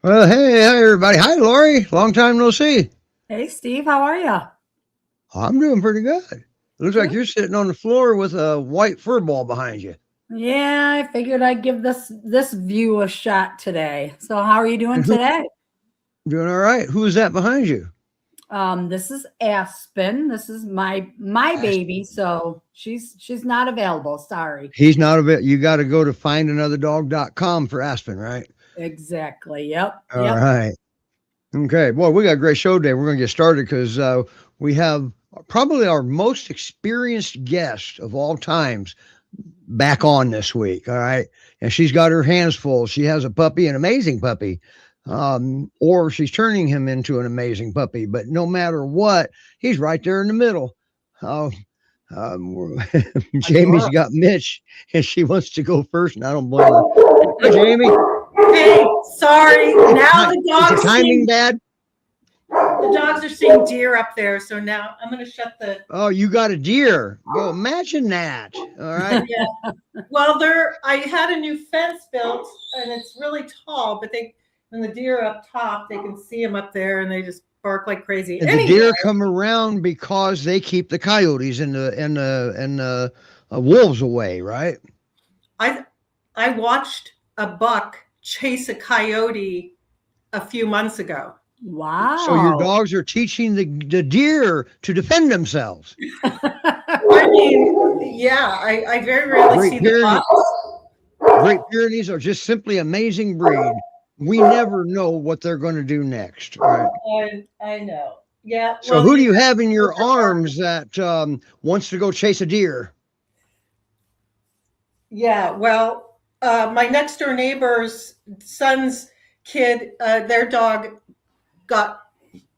Well, hey, hi everybody. Hi, Lori. Long time no see. Hey, Steve, how are you? I'm doing pretty good. Looks like Good. you're sitting on the floor with a white fur ball behind you. Yeah, I figured I'd give this view a shot today. So, how are you doing today? Doing all right. Who is that behind you? This is Aspen. This is my baby, so she's not available. Sorry. He's not a bit. You got to go to findanother.dog.com for Aspen, right? Exactly. Yep. All Yep. right. Okay. Boy, we got a great show today. We're going to get started because we have probably our most experienced guest of all times back on this week. All right. And she's got her hands full. She has a puppy, an amazing puppy, or she's turning him into an amazing puppy. But no matter what, he's right there in the middle. Uh, Jamie's got Mitch, and she wants to go first, and I don't blame her. Hi, Jamie. Hey, sorry. Now Is the timing bad? the dogs are seeing deer up there, so now I'm gonna shut the. Oh, you got a deer. Go imagine that. All right. Yeah. Well, I had a new fence built, and it's really tall, but when the deer are up top, they can see them up there, and they just bark like crazy. And the deer come around because they keep the coyotes and the wolves away, right? I watched a buck chase a coyote a few months ago. Wow. So your dogs are teaching the deer to defend themselves. I mean, yeah, I very rarely see the bucks. Great Pyrenees are just simply amazing breed. We never know what they're going to do next, right? I know. Yeah. So who do you have in your arms that wants to go chase a deer? Yeah, well, my next door neighbor's son's kid, their dog got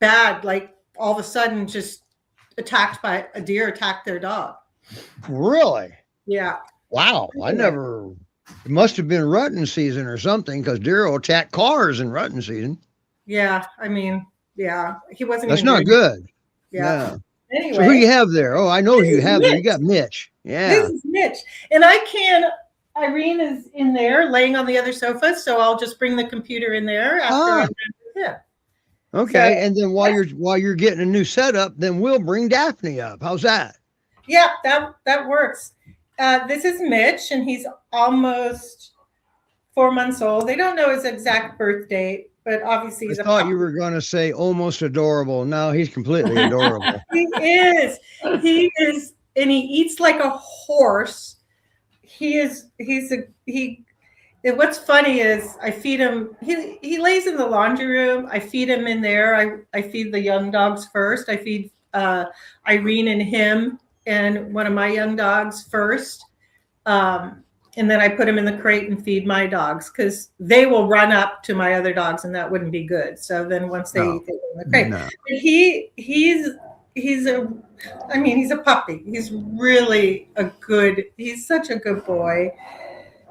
bad, like all of a sudden just attacked by a deer, attacked their dog. Really? Yeah. Wow. It must have been rutting season or something because deer will attack cars in rutting season. Yeah. I mean, yeah, he wasn't. That's not good. Yeah. Anyway. So who you have there? Oh, I know who you have there. You got Mitch. Yeah. This is Mitch. And Irene is in there laying on the other sofa, so I'll just bring the computer in there after I'm done with him. Okay, and then while you're getting a new setup, then we'll bring Daphne up. How's that? Yeah, that works. This is Mitch, and he's almost 4 months old. They don't know his exact birth date, but obviously he's I thought you were going to say almost adorable. No, he's completely adorable. He is, and he eats like a horse. What's funny is I feed him. He lays in the laundry room. I feed him in there. I feed the young dogs first. I feed Irene and him and one of my young dogs first. And then I put him in the crate and feed my dogs because they will run up to my other dogs and that wouldn't be good. So then once they eat, they go in the crate. No. But he's a puppy. He's such a good boy.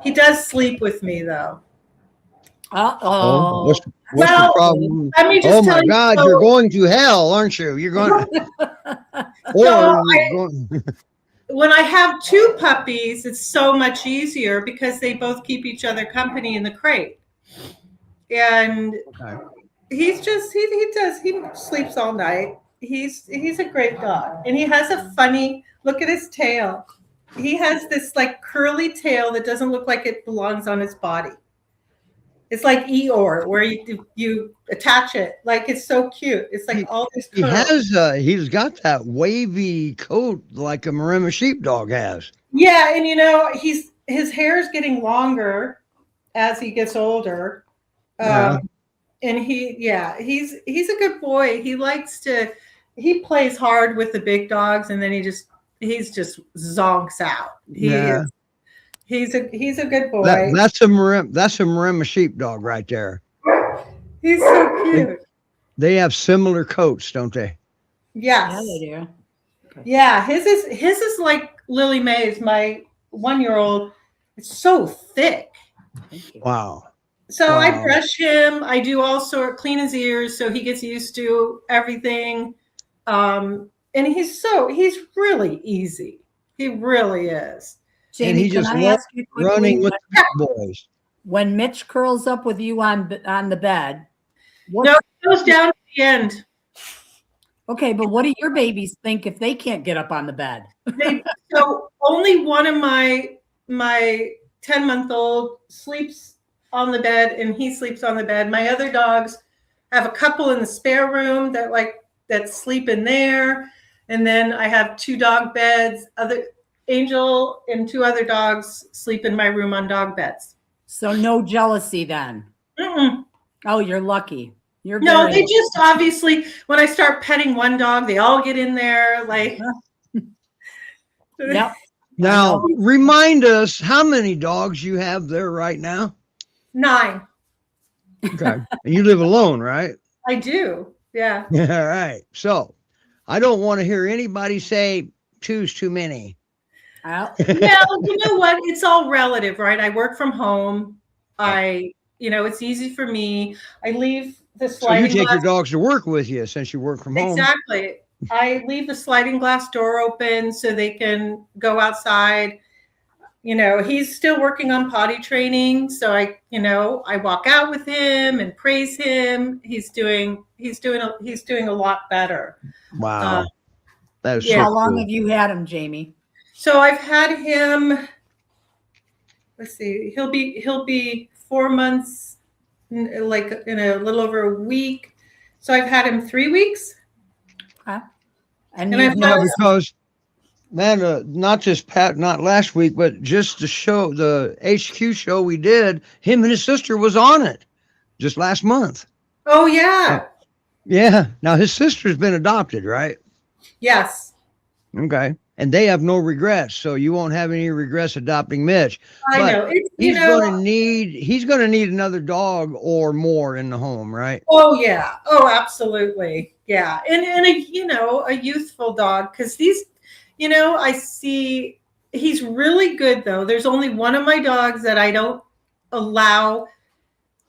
He does sleep with me though. What's the problem? Let me just tell you. God, you're going to hell, aren't you? You're going when I have two puppies, it's so much easier because they both keep each other company in the crate. And he sleeps all night. He's a great dog. And he has a funny, look at his tail. He has this like curly tail that doesn't look like it belongs on his body. It's like Eeyore, where you attach it. Like it's so cute. It's like all this curls. He's got that wavy coat like a Maremma sheepdog has. Yeah, and his hair is getting longer as he gets older. And he's a good boy. He plays hard with the big dogs, and then he just zonks out. He's a good boy. That's a Maremma sheepdog right there. He's so cute. They have similar coats, don't they? Yes. Yeah, they do. Okay. Yeah, his is like Lily Mae's, my 1-year-old. It's so thick. Wow. So I brush him. I do clean his ears so he gets used to everything. And he's really easy. He really is. Jamie, and he just loves running with the big boys. when Mitch curls up with you on the bed, No, it goes down to the end. okay, but what do your babies think if they can't get up on the bed? So only one of my 10-month-old sleeps on the bed, and he sleeps on the bed. My other dogs have a couple in the spare room that sleep in there, and then I have 2 dog beds. Angel and 2 other dogs sleep in my room on dog beds. So no jealousy then. Mm-mm. Oh, you're lucky. No, they just obviously, when I start petting one dog, they all get in there like. Yep. Now, remind us how many dogs you have there right now. 9. Okay. And you live alone, right? I do. Yeah. All right. So I don't want to hear anybody say 2's too many. Well, you know what? It's all relative, right? I work from home. It's easy for me. I leave the sliding So you take glass. your dogs to work with you since you work from home. Exactly. I leave the sliding glass door open so they can go outside. He's still working on potty training. So I walk out with him and praise him. He's doing a lot better. Wow. That is How so long cool. have you had him, Jamie? So I've had him, let's see, he'll be 4 months, like in a little over a week. So I've had him 3 weeks. Okay. And I've Yeah, had because man, not just not last week, but just the HQ show we did, him and his sister was on it just last month. Oh yeah. Yeah. Now his sister's been adopted, right? Yes. Okay. And they have no regrets, so you won't have any regrets adopting Mitch. I But know. he's going to need another dog or more in the home, right? Oh yeah. Oh, absolutely. Yeah. And a youthful dog, because I see he's really good though. There's only one of my dogs that I don't allow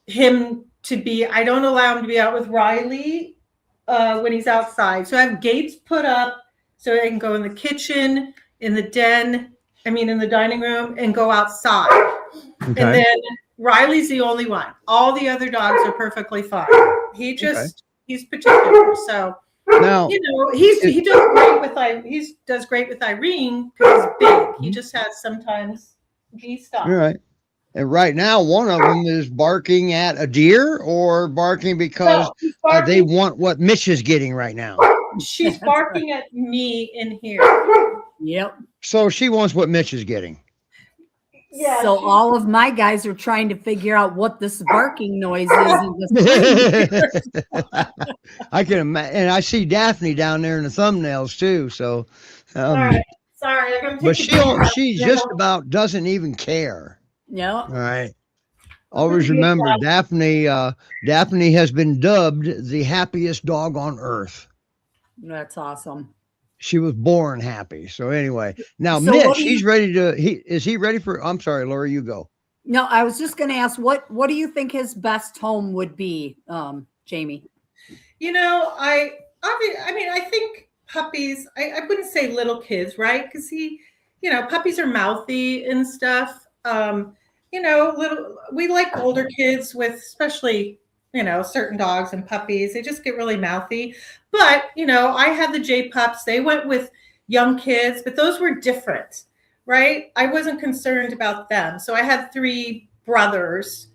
him to be. I don't allow him to be out with Riley when he's outside. So I have gates put up so I can go in the kitchen, in the dining room, and go outside. Okay. And then Riley's the only one. All the other dogs are perfectly fine. He's particular. So now he does great with Irene because he's big. He just has sometimes he stops. All right. And right now, one of them is barking at a deer or barking because they want what Mitch is getting right now. She's barking at me in here. Yep. So she wants what Mitch is getting. Yeah. So all of my guys are trying to figure out what this barking noise is. I can imagine, and I see Daphne down there in the thumbnails too. So, sorry, but she just about doesn't even care. Yeah. All right. Always remember, Daphne has been dubbed the happiest dog on earth. That's awesome. She was born happy. So anyway, now Mitch, he's ready to. Is he ready for? I'm sorry, Laura, you go. No, I was just going to ask what do you think his best home would be, Jamie? I think puppies. I wouldn't say little kids, right? Because puppies are mouthy and stuff. We like older kids with, especially, certain dogs and puppies. They just get really mouthy. But, I had the J pups. They went with young kids, but those were different, right? I wasn't concerned about them. So I had 3 brothers.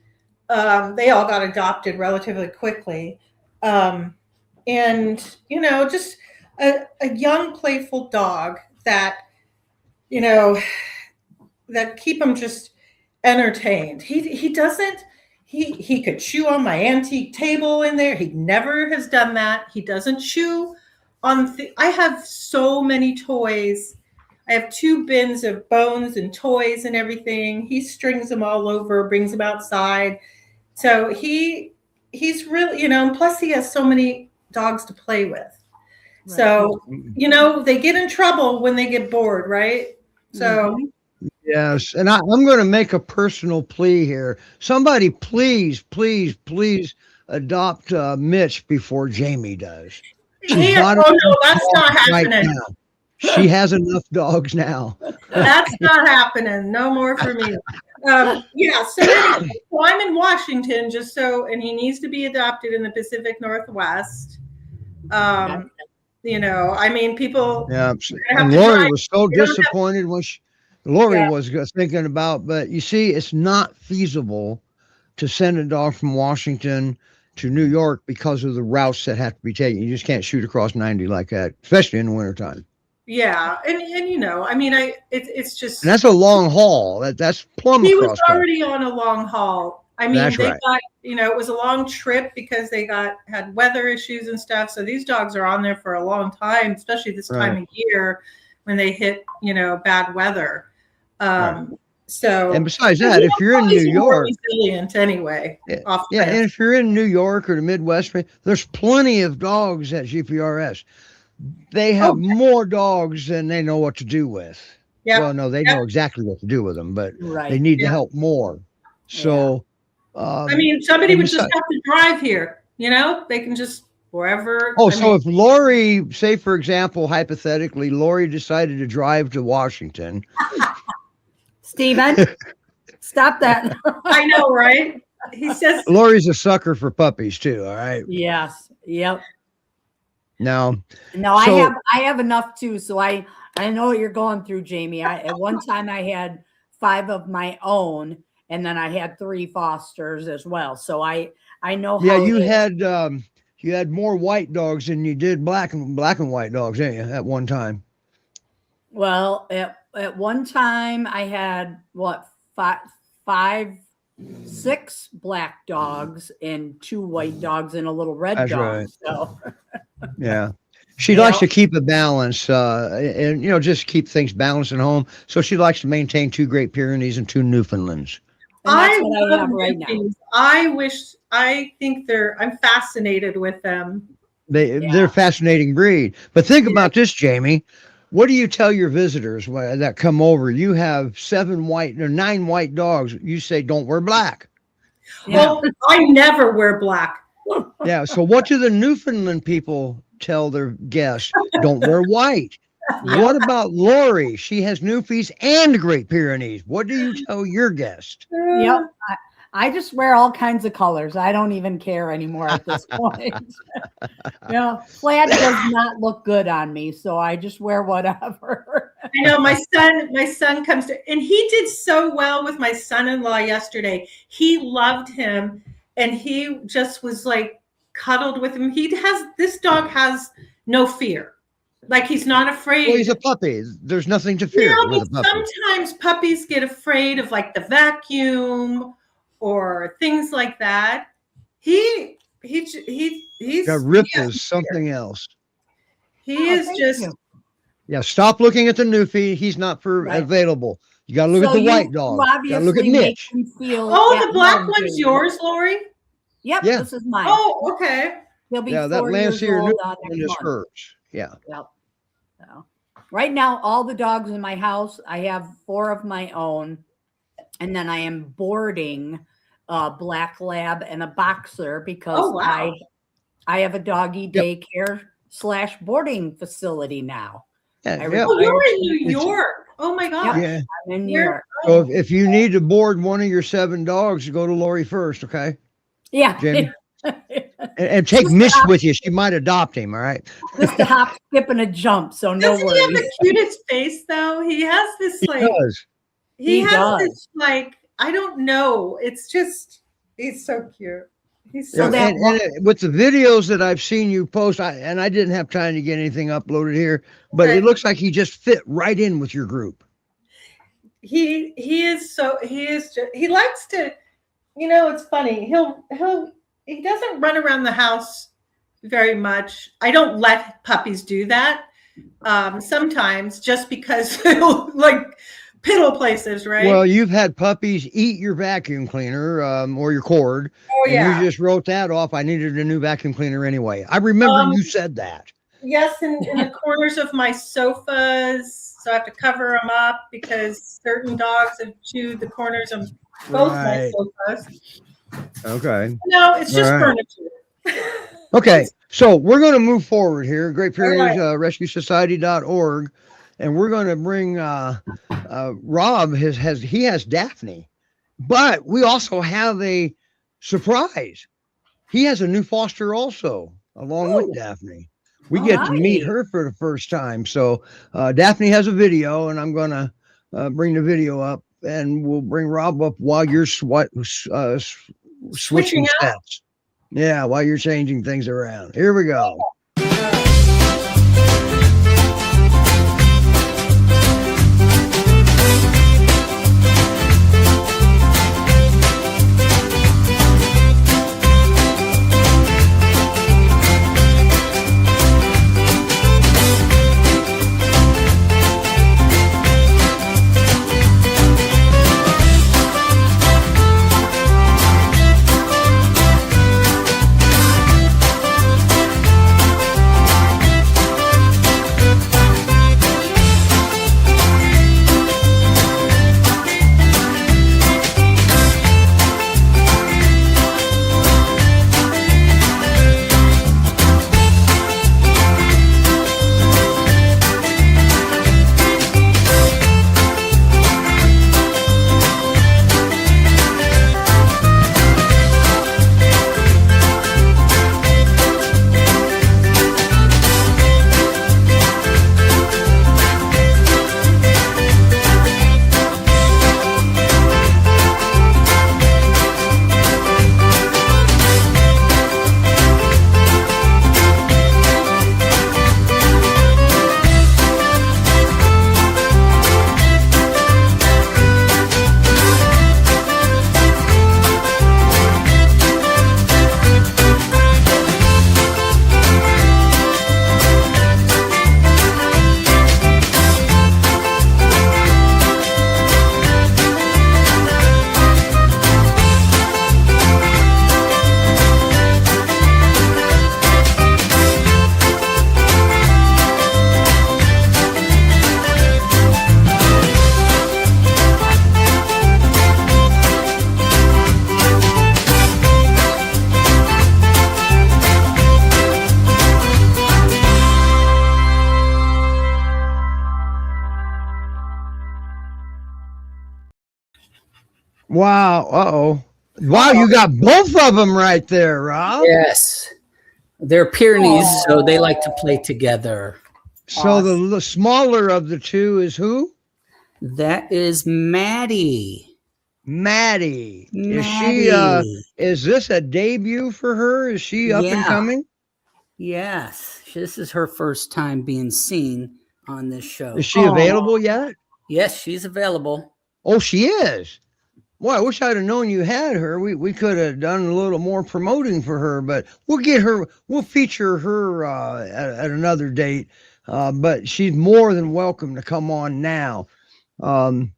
They all got adopted relatively quickly. Just a young, playful dog that, that keep them just entertained. He could chew on my antique table in there. He never has done that. He doesn't chew on I have so many toys. I have 2 bins of bones and toys and everything. He strings them all over, brings them outside. So he's really, plus he has so many dogs to play with. Right. So, they get in trouble when they get bored, right? So yes, and I'm going to make a personal plea here. Somebody please adopt Mitch before Jamie does. No, that's not happening. She has enough dogs now. That's not happening. No more for me. Yeah. So, anyway, so I'm in Washington, and he needs to be adopted in the Pacific Northwest. You know, I mean, people. Yeah. have And to Lori drive. was so They don't have- disappointed when Lori Yeah. was thinking about, but you see, it's not feasible to send a dog from Washington to New York because of the routes that have to be taken. You just can't shoot across 90 like that, especially in the wintertime. Yeah, and you know, I mean, it's just. And that's a long haul. That's plumb He was across country. already on a long haul. I mean, That's they right. got, you know, it was a long trip because they had weather issues and stuff. So these dogs are on there for a long time, especially this time of year when they hit, you know, bad weather. So, and besides that, if you're in New York, resilient anyway. And if you're in New York or the Midwest, there's plenty of dogs at GPRS. They have more dogs than they know what to do with. Yeah. Well, no, they know exactly what to do with them, but Right. they need to help more. So, I mean, somebody would just have to drive here. You know, they can just wherever. If Lori, say for example, hypothetically, Lori decided to drive to Washington. Steven, stop that. I know, right? He says Lori's a sucker for puppies too. All right. Yes. Yep. No, I have enough too. So I know what you're going through, Jamie. At one time I had 5 of my own, and then I had 3 fosters as well. So I know how. Yeah, you had more white dogs than you did black and white dogs, didn't you, at one time? Well, at one time I had 6 black dogs and 2 white dogs and a little red dog. Right. So yeah. She likes to keep a balance, and just keep things balanced at home. So she likes to maintain 2 Great Pyrenees and 2 Newfoundlands. And that's what I have right now. I'm fascinated with them. They're a fascinating breed. But think about this, Jamie. What do you tell your visitors that come over? You have 9 white dogs. You say, don't wear black. Yeah. Well, I never wear black. Yeah. So what do the Newfoundland people tell their guests? Don't wear white. What about Lori? She has Newfies and Great Pyrenees. What do you tell your guest? Yep. I just wear all kinds of colors. I don't even care anymore at this point. Plaid does not look good on me, so I just wear whatever. I know my son comes to, and he did so well with my son-in-law yesterday. He loved him, and he just was like cuddled with him. This dog has no fear. Like, he's not afraid. Well, he's a puppy. There's nothing to fear with a puppy. Sometimes puppies get afraid of like the vacuum or things like that. He's got ripped as something else. He is just. Yeah, stop looking at the Newfie. He's not available. You got to look at the white dog. You got to look at Mitch. The black one's yours, Lori? Yep, this is mine. Oh, okay. He'll be that 4 years Lancier old Newfoundland is hers. Yeah. Yep. So, right now, all the dogs in my house, I have 4 of my own, and then I am boarding a black lab and a boxer because I have a doggy daycare / boarding facility now. Yeah, you're in New York. Oh my God. Yeah. I'm in New York. So if you need to board one of your 7 dogs, go to Lori first, okay? Yeah. Jamie. And take Mitch with you. She might adopt him, all right? Just a hop, skip, and a jump, so no worries. Doesn't he have the cutest face, though? He has this, like... He has this, like... I don't know. It's just... He's so cute. He's so... and with the videos that I've seen you post, I didn't have time to get anything uploaded here, but it looks like he just fit right in with your group. He likes to... it's funny. He doesn't run around the house very much. I don't let puppies do that. Sometimes just because they'll like piddle places, right? Well, you've had puppies eat your vacuum cleaner or your cord. Oh, yeah. And you just wrote that off. I needed a new vacuum cleaner anyway. I remember you said that. Yes, in the corners of my sofas. So I have to cover them up because certain dogs have chewed the corners of both my sofas. Okay. No, it's just furniture. Okay, so we're going to move forward here. Great All Pyrenees Rescue Society.org, and we're going to bring Rob. He has Daphne, but we also have a surprise. He has a new foster also, along with Daphne. We get to meet her for the first time. So Daphne has a video, and I'm going to bring the video up, and we'll bring Rob up while you're switching sets. Yeah, while you're changing things around. Here we go. Wow. Uh-oh. Wow, you got both of them right there, Rob. Yes. They're Pyrenees, so they like to play together. So the smaller of the two is who? That is Maddie. Maddie. Is she is this a debut for her? Is she up and coming? Yes. This is her first time being seen on this show. Is she available yet? Yes, she's available. Oh, she is. Well, I wish I'd have known you had her. We could have done a little more promoting for her, but we'll feature her at another date. But she's more than welcome to come on now. I'm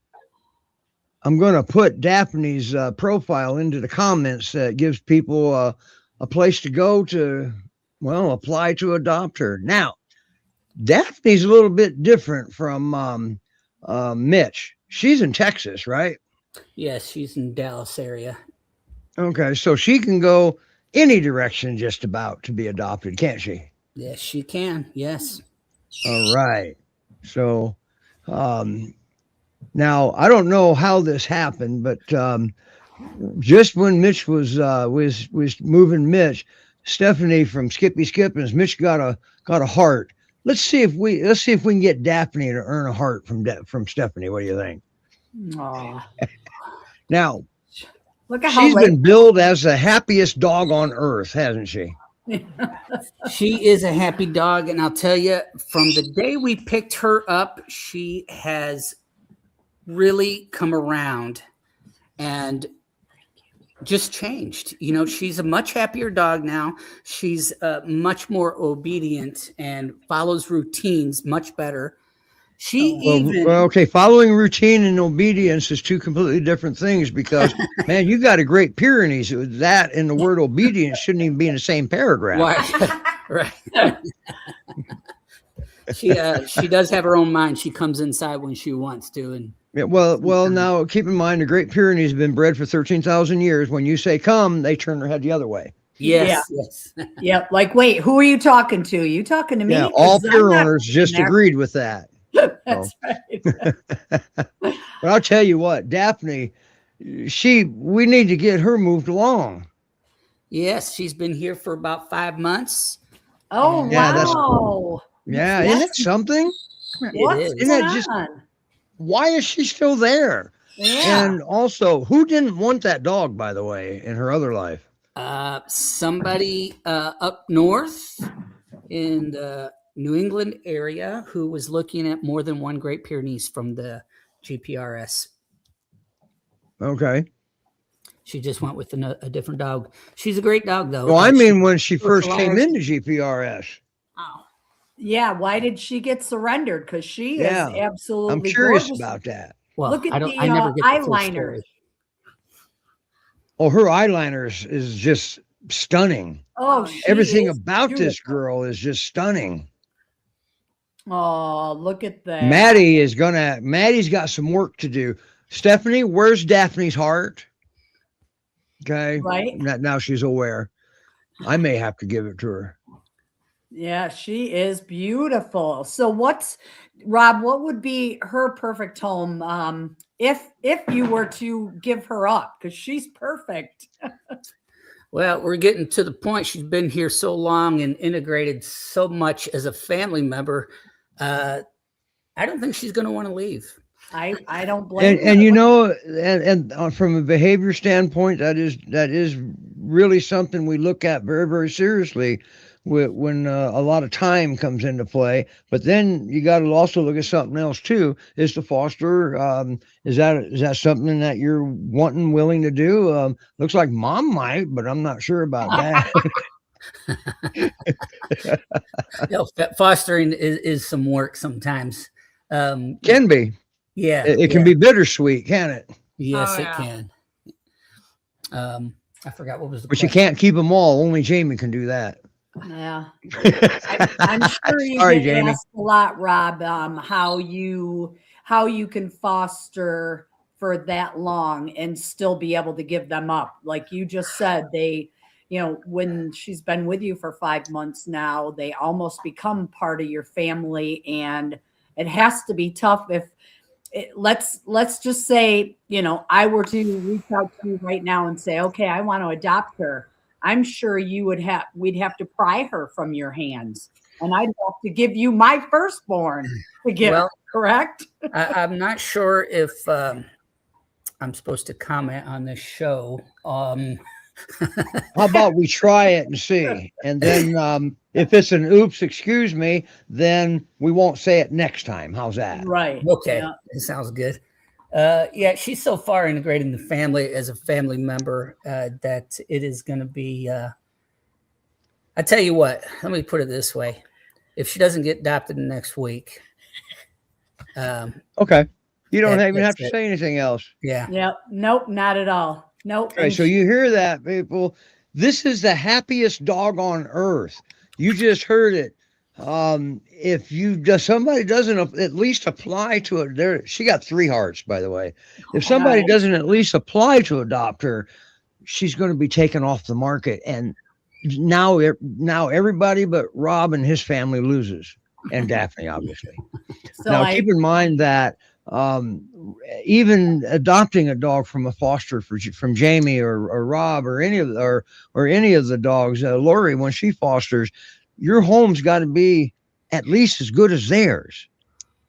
going to put Daphne's profile into the comments that gives people a place to go to, apply to adopt her. Now, Daphne's a little bit different from Mitch. She's in Texas, right? Yes, she's in Dallas area. Okay, so she can go any direction just about to be adopted, can't she? Yes, she can. Yes. All right. So now I don't know how this happened, but just when Mitch was moving Mitch, Stephanie from Skippy Skippins, Mitch got a heart. Let's see if we can get Daphne to earn a heart from Stephanie. What do you think? Aww. Now, look at she's been billed as the happiest dog on earth, hasn't she? She is a happy dog, and I'll tell you, from the day we picked her up, she has really come around and just changed. You know, she's a much happier dog now. She's much more obedient and follows routines much better. Okay, following routine and obedience is two completely different things because, man, you got a Great Pyrenees. That and the word obedience shouldn't even be in the same paragraph. Right. She does have her own mind. She comes inside when she wants to. And yeah, well, now keep in mind the Great Pyrenees have been bred for 13,000 years. When you say come, they turn their head the other way. Yes, yes. Yep. Like, wait, who are you talking to? You talking to me? Yeah, all 'Cause I'm pure not owners just there. agreed with that. That's right. But I'll tell you what, Daphne, we need to get her moved along. Yes, she's been here for about 5 months. Oh, Yeah, that's wow. Yeah, isn't that something? What's is. Isn't going that just on? why is she still there? Yeah. And also, who didn't want that dog, by the way, in her other life? Somebody up north in the New England area who was looking at more than one Great Pyrenees from the GPRS. Okay. She just went with a different dog. She's a great dog, though. Well, I mean, when she first came socialized. into GPRS. Oh. Yeah. Why did she get surrendered? Because she Yeah, is absolutely I'm curious gorgeous. about that. Well, Look at I never the get the full eyeliner. story. Oh, her eyeliner is just stunning. Oh, Everything is about this beautiful. girl is just stunning. Oh, look at that. Maddie's got some work to do. Stephanie, where's Daphne's heart? Okay. Right? Now she's aware. I may have to give it to her. Yeah, she is beautiful. So Rob, what would be her perfect home if you were to give her up? Because she's perfect. Well, we're getting to the point. She's been here so long and integrated so much as a family member. I don't think she's going to want to leave. I don't blame And her. you know, and from a behavior standpoint, that is really something we look at very, very seriously when a lot of time comes into play. But then you got to also look at something else too. Is to foster. Is that something that you're willing to do? Looks like mom might, but I'm not sure about that. Fostering is some work sometimes. Can be. Yeah, It can be bittersweet, can it? Yes, Oh, it yeah. can. I forgot what was the But you question. can't keep them all. Only Jamie can do that. Yeah. I'm sure you Sorry, get Jamie. asked a lot, Rob, how you can foster for that long and still be able to give them up. Like you just said, when she's been with you for 5 months now, they almost become part of your family, and it has to be tough if let's just say, I were to reach out to you right now and say, okay, I want to adopt her. I'm sure we'd have to pry her from your hands, and I'd have to give you my firstborn to give, correct? I'm not sure if I'm supposed to comment on this show. How about we try it and see? And then if it's an oops, excuse me, then we won't say it next time. How's that? Right. Okay. Yeah. It sounds good. Yeah, she's so far integrated in the family as a family member that it is going to be. I tell you what, let me put it this way: if she doesn't get adopted next week, Okay, you don't even have to it. say anything else. Yeah. Yep. Nope. Not at all. Nope. Okay, so you hear that, people? This is the happiest dog on earth. You just heard it. If somebody doesn't at least apply to it, she got 3 hearts, by the way. If somebody doesn't at least apply to adopt her, she's going to be taken off the market, and now everybody but Rob and his family loses, and Daphne, obviously. So now keep in mind that even adopting a dog from a foster from Jamie or Rob or any of the dogs, Lori, when she fosters, your home's got to be at least as good as theirs,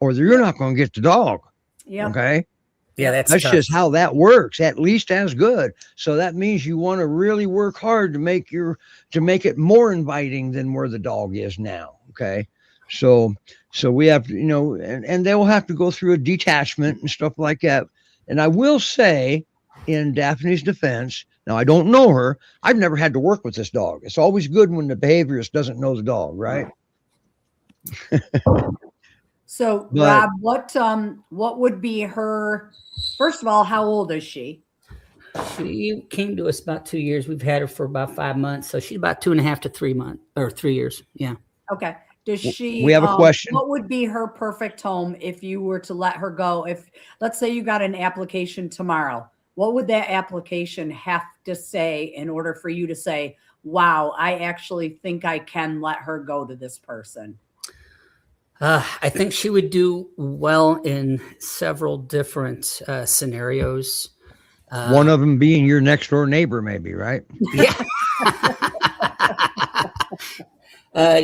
or you're not going to get the dog. Yeah. Okay. Yeah, that's tough. just how that works. At least as good. So that means you want to really work hard to make it more inviting than where the dog is now. Okay. So we have to, and they will have to go through a detachment and stuff like that. And I will say, in Daphne's defense, now I don't know her. I've never had to work with this dog. It's always good when the behaviorist doesn't know the dog, right? So Rob, what would be her? First of all, how old is she? She came to us about 2 years. We've had her for about 5 months, so she's about 2.5 to 3 months or 3 years. Yeah. Okay. Does she? We have a question. What would be her perfect home if you were to let her go? If, let's say, you got an application tomorrow, what would that application have to say in order for you to say, wow, I actually think I can let her go to this person? I think she would do well in several different scenarios. One of them being your next door neighbor, maybe, right? Yeah.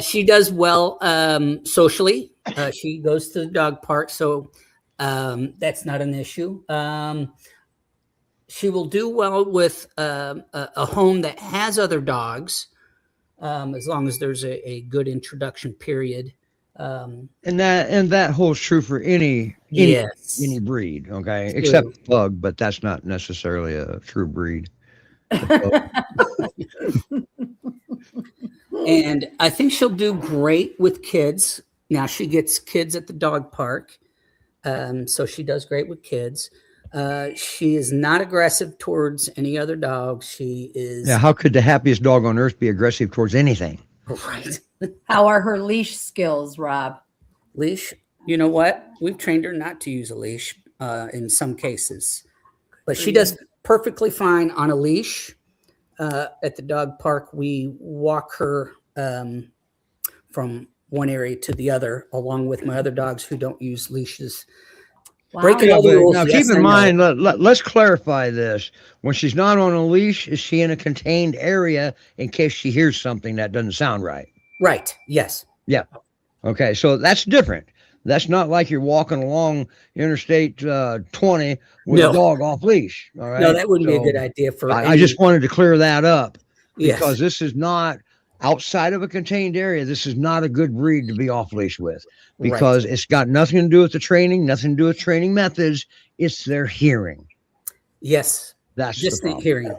She does well socially. She goes to the dog park, so that's not an issue. She will do well with a home that has other dogs, as long as there's a good introduction period. And that holds true for any breed, okay, except pug, but that's not necessarily a true breed. And I think she'll do great with kids. Now she gets kids at the dog park, so she does great with kids. She is not aggressive towards any other dog. She is. Yeah, how could the happiest dog on earth be aggressive towards anything? Right. How are her leash skills, Rob? Leash, you know what? We've trained her not to use a leash in some cases, but she does perfectly fine on a leash. At the dog park, we walk her from one area to the other, along with my other dogs who don't use leashes. Wow. Breaking all the rules. Now, yes, keep in mind, let's clarify this. When she's not on a leash, is she in a contained area in case she hears something that doesn't sound right? Right. Yes. Yeah. Okay. So that's different. That's not like you're walking along Interstate 20 with a dog off leash. All right. No, that wouldn't be a good idea for. I just wanted to clear that up because yes. this is not outside of a contained area. This is not a good breed to be off leash with because it's got nothing to do with the training, nothing to do with training methods. It's their hearing. Yes. That's just the the hearing.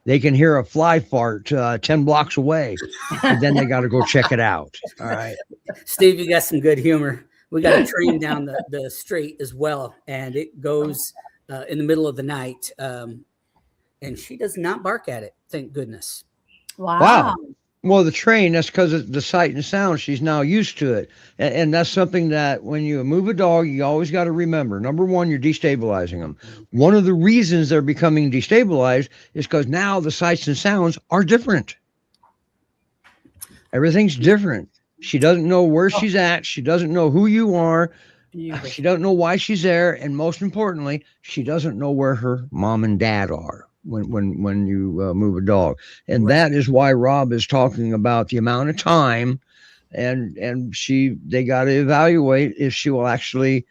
They can hear a fly fart 10 blocks away, and then they got to go check it out. All right. Steve, you got some good humor. We got a train down the street as well, and it goes in the middle of the night, and she does not bark at it. Thank goodness. Wow. Well, the train, that's because of the sight and sound. She's now used to it. And that's something that when you move a dog, you always got to remember. Number one, you're destabilizing them. One of the reasons they're becoming destabilized is because now the sights and sounds are different. Everything's different. She doesn't know where she's at. She doesn't know who you are. She doesn't know why she's there. And most importantly, she doesn't know where her mom and dad are when you move a dog. And that is why Rob is talking about the amount of time and they got to evaluate if she will actually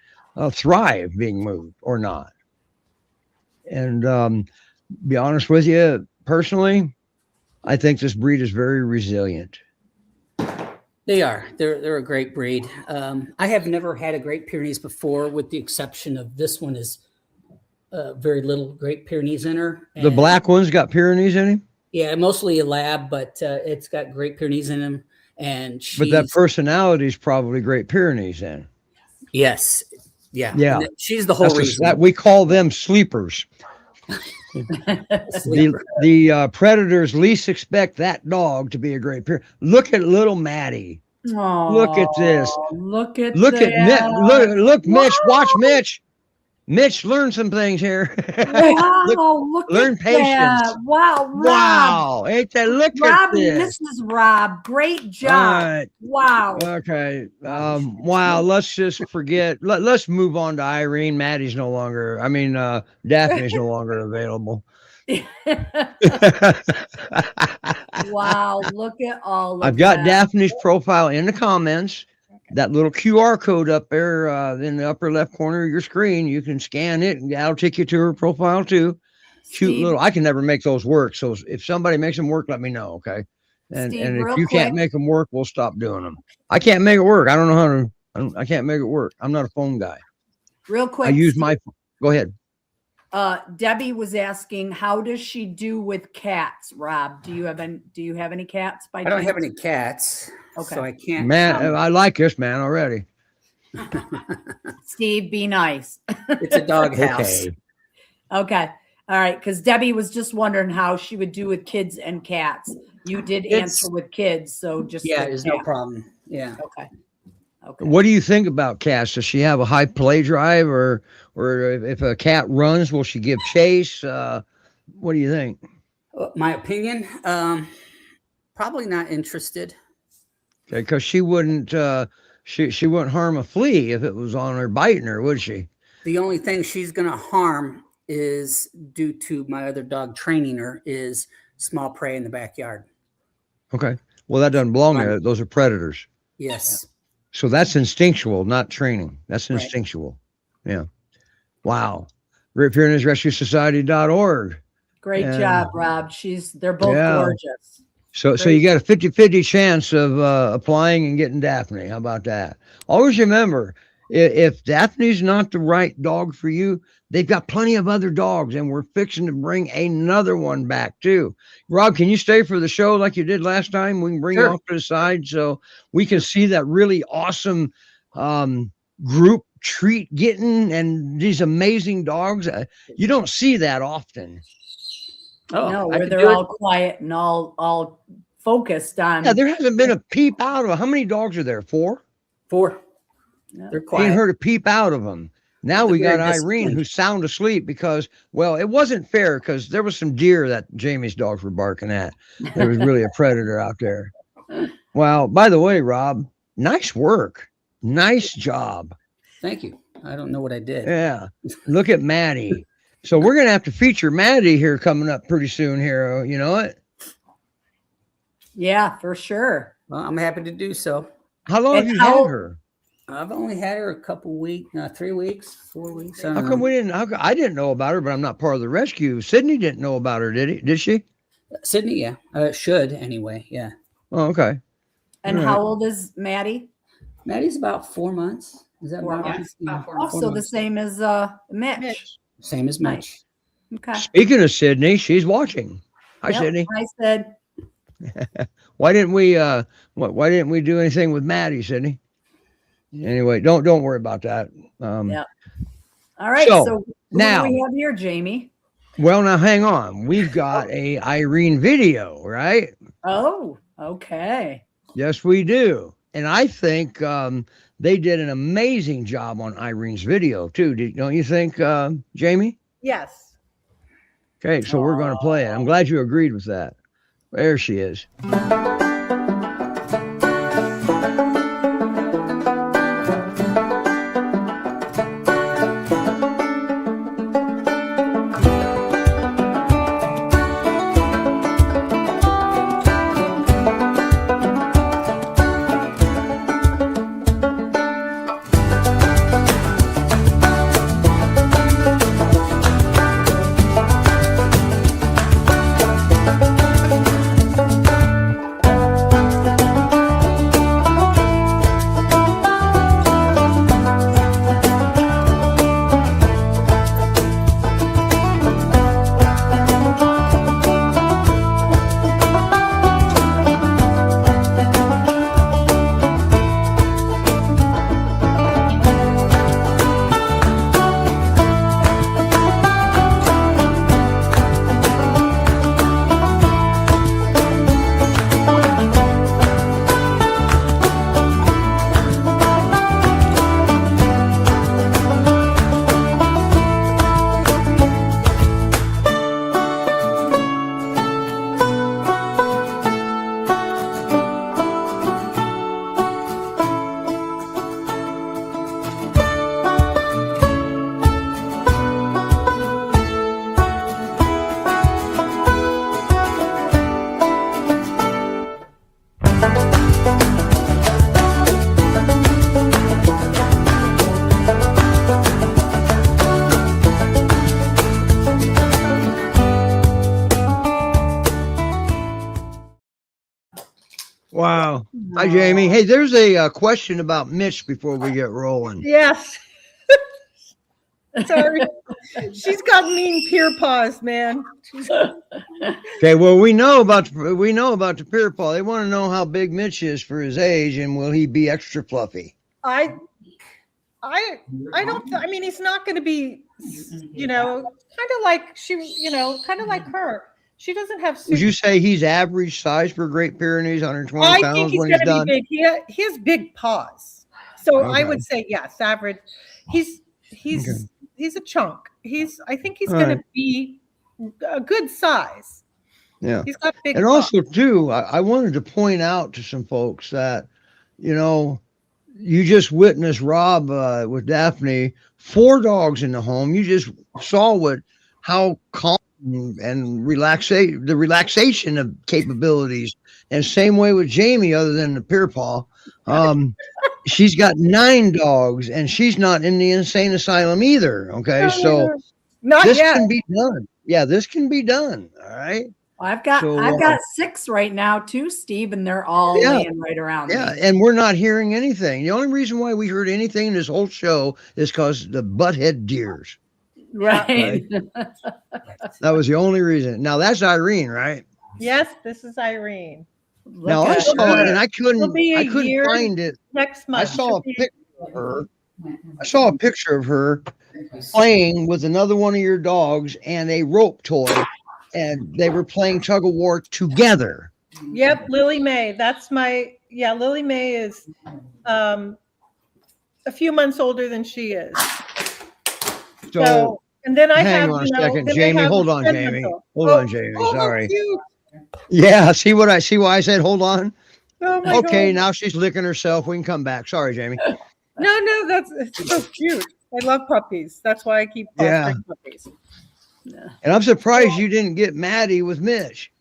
thrive being moved or not. And be honest with you, personally, I think this breed is very resilient. They are. They're a great breed. I have never had a Great Pyrenees before, with the exception of this one is very little Great Pyrenees in her. The black one's got Pyrenees in him? Yeah, mostly a lab, but it's got Great Pyrenees in him. And but that personality is probably Great Pyrenees then. Yes. Yeah. Yeah. She's the whole reason. That we call them sleepers. The predators least expect that dog to be a Great Pyrenees. Look at little Maddie. Oh, look at this. Look, Mitch. Watch Mitch. Mitch, learn some things here. Wow, learn patience. That. Wow, Rob. Wow. Ain't that, look Rob at this. This is Rob. Great job. Right. Wow. Okay. Wow. Let's just forget. Let's move on to Irene. Maddie's no longer, Daphne's no longer available. Wow. Look at all of I've got that. Daphne's profile in the comments. That little QR code up there in the upper left corner of your screen, you can scan it and that'll take you to her profile too. Cute little, I can never make those work. So if somebody makes them work, let me know. Okay. And if you can't make them work, we'll stop doing them. I can't make it work. I don't know how to, I can't make it work. I'm not a phone guy. Real quick. I use my, go ahead. Debbie was asking, how does she do with cats? Rob, do you have any cats by chance? I don't have any cats. Okay. So I can't. Man, I like this man already. Steve, be nice. It's a dog house. Okay. All right. Because Debbie was just wondering how she would do with kids and cats. You did answer with kids. So just. Yeah, there's no problem. Yeah. Okay. What do you think about cats? Does she have a high play drive or if a cat runs, will she give chase? What do you think? My opinion, probably not interested. Okay, because she wouldn't she wouldn't harm a flea if it was on her biting her, would she? The only thing she's going to harm is due to my other dog training her is small prey in the backyard. Okay. Well, that doesn't belong there. Those are predators. Yes. So that's instinctual, not training. That's Right. instinctual. Yeah. Wow. GreatPyreneesRescueSociety.org. Great Yeah. job, Rob. They're both gorgeous. So you got a 50-50 chance of applying and getting Daphne. How about that? Always remember, if Daphne's not the right dog for you, they've got plenty of other dogs, and we're fixing to bring another one back too. Rob, can you stay for the show like you did last time? We can bring you off to the side so we can see that really awesome group treat getting and these amazing dogs. You don't see that often. No, where they're all quiet and all focused on. Yeah, there hasn't been a peep out of. How many dogs are there? 4? 4. Yeah. They're Ain't quiet. heard a peep out of them. Now They're we got very Irene, disciplined. who's sound asleep because, well, it wasn't fair because there was some deer that Jamie's dogs were barking at. There was really a predator out there. Well, by the way, Rob, nice work. Nice job. Thank you. I don't know what I did. Yeah. Look at Maddie. So we're going to have to feature Maddie here coming up pretty soon here. You know what? Yeah, for sure. Well, I'm happy to do so. How long And have you how- had her? I've only had her a couple weeks, 3 weeks, 4 weeks. I How don't come know. we didn't? I didn't know about her, but I'm not part of the rescue. Sydney didn't know about her, did she? Sydney, yeah. Should anyway, yeah. Oh, okay. And All how right. old is Maddie? Maddie's about 4 months. Is that 4 about months. right? Yeah, 4 Also the months. same as Mitch. Mitch. Same as Mitch. Okay. Speaking of Sydney, she's watching. Hi, Yep, Sydney. I said, Why didn't we do anything with Maddie, Sydney? Anyway, don't worry about that. Yeah. all right. So, So, who now- do we have here, Jamie? Well, now hang on. We've got a Irene video, right? Oh, okay. Yes, we do. And I think they did an amazing job on Irene's video too. Don't you think, Jamie? Yes. Okay, so we're going to play it. I'm glad you agreed with that. There she is. Wow. Hi, Jamie. Hey, there's a question about Mitch before we get rolling. Yes. Sorry. She's got mean peer paws, man. Okay, well, we know about the peer paw. They want to know how big Mitch is for his age, and will he be extra fluffy? I don't. I mean, he's not going to be, kind of like kind of like her. She doesn't have. Would you say he's average size for Great Pyrenees, 120 I pounds think he's when going he's to done? be big. He has big paws, so I Okay. would say yes, average. He's a chunk. I think he's All going right. to be a good size. Yeah. He's got big And paws. also, too, I wanted to point out to some folks that, you know, you just witnessed Rob with Daphne, 4 dogs in the home. You just saw how calm and the relaxation of capabilities. And same way with Jamie, other than the peer paw. She's got 9 dogs, and she's not in the insane asylum either. Okay, so not this yet. can be done. Yeah, this can be done. All right. I've got 6 right now too, Steve, and they're all laying right around me. Yeah, and we're not hearing anything. The only reason why we heard anything in this whole show is because the butthead deers. Right. That was the only reason. Now that's Irene, right? Yes, this is Irene. Now I saw it, and I couldn't find it. Next month. I saw a picture of her. I saw a picture of her playing with another one of your dogs and a rope toy, and they were playing tug of war together. Yep, Lily Mae. That's Lily Mae is a few months older than she is. So and then hang on a second, Jamie. Hold on, Jamie. Hold on, Jamie. Sorry. Yeah, see why I said hold on? Oh my okay, God. now she's licking herself. We can come back. Sorry, Jamie. No, it's so cute. I love puppies. That's why I keep fostering puppies. And I'm surprised you didn't get Maddie with Mitch.